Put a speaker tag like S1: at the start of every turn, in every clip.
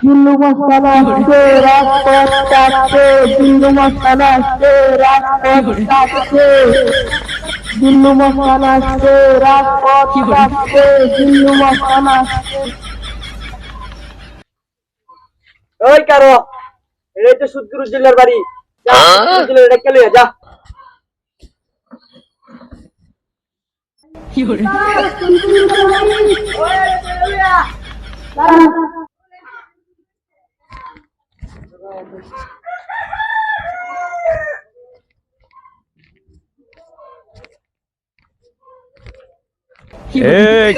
S1: জিল্লু মস্তান আসছে রাজপথ কাটছে, জিল্লু মস্তান আসছে রাজপথ কাটছে, জিল্লু মস্তান আসছে রাজপথ কাটছে, জিল্লু মস্তান আসছে।
S2: ওই কারো এটাই তো সুদগুরু জেলার বাড়ি, যা সুদগুরু জেলার এটা কেলে যা।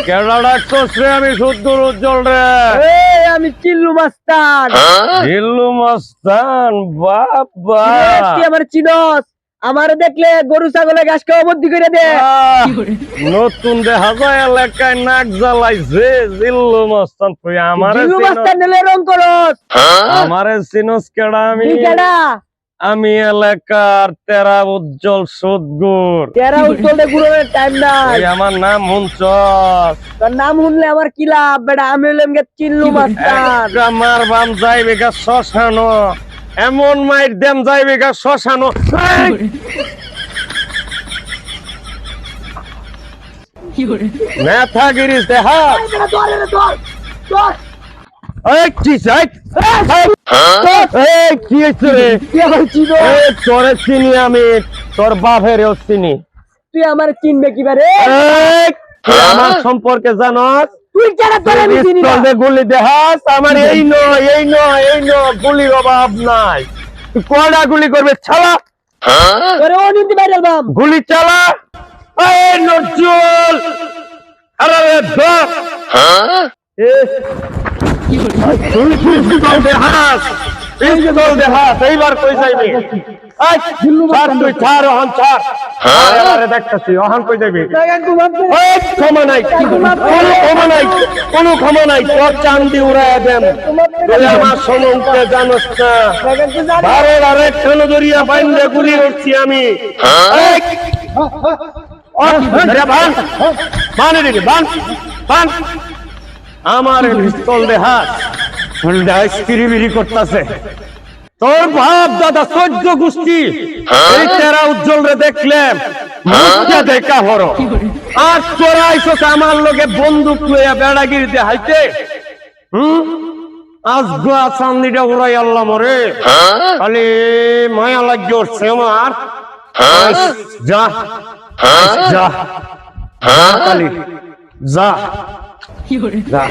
S3: কেডা ডাকছস রে? আমি সুদ্দুর উজ্জ্বল রে।
S2: আমি চিল্লু মাস্তান।
S3: জিল্লু মস্তান, বাবা
S2: তুই আমার চিনস? আমার দেখলে গরু ছাগলে ঘাস খাওয়া বদ্ধি করে দে।
S3: নতুন দেখা যায় এলাকায় নাক জ্বালাইছে। জিল্লু মস্তান তুই আমারে
S2: চিল্লু মাস্তান নিলে রং করস।
S3: আমারে চিনস কেডা?
S2: তুই কেডা?
S3: আমি এলাকার তেরা উজ্জ্বল সুদগুর।
S2: তেরা উজ্জ্বলে গুরুর টাইম নাই।
S3: আমার নাম হুনচস।
S2: তোর নাম শুনলে আমার কি লাভ বেটা? আমি হইলাম গে চিল্লু মাস্তান।
S3: আমার বাম যাইবে গা শ্মশানো, এমন মাইর দেম যাইবে গা শ্মশানো। মেথা গিরিস দেহা তোরে চিনি আমি, তোর বাপেরও চিনি।
S2: তুই আমার চিনবে কিবারে?
S3: তুই আমার সম্পর্কে জানস?
S2: তুই কেডা? তোর আমি চিনি না।
S3: গুলি দেহাস আমার এই গুলির অভাব নাই। তুই কয়টা গুলি করবে ছালা?
S2: তোরে ও নিতে বাইরে আলবাম।
S3: গুলি চালা। এই নজরুল, আরে ধর। এইবার কই যাইবি? তুই ছাড়, অহন ছাড়। দেখতেছি অহন কই যাবি? ক্ষমা নাই, কোনো ক্ষমা নাই। তোর চান্দি উড়াইয়া দেন। তুই আমার সমুখে জানোস না। বারে কেন দরিয়া বাইন্দে গুলি উঠছি আমি। আমার পিস্তল দেহাস বিড়ি করতেছে। তোর ভাব দাদা 14 গোষ্ঠী এই তেরা উজ্জ্বল রে দেখলে দেখা হরো। আর তোরা আইসস আমার লগে বন্দুক লইয়া বেড়াগিরিতে হাইতে। আজ গোয়া চান্দিটা উড়াই আল্লাহ মরে। খালি মায়া লাগিয়ে উঠছে আমার। যা যা কালি যা যা।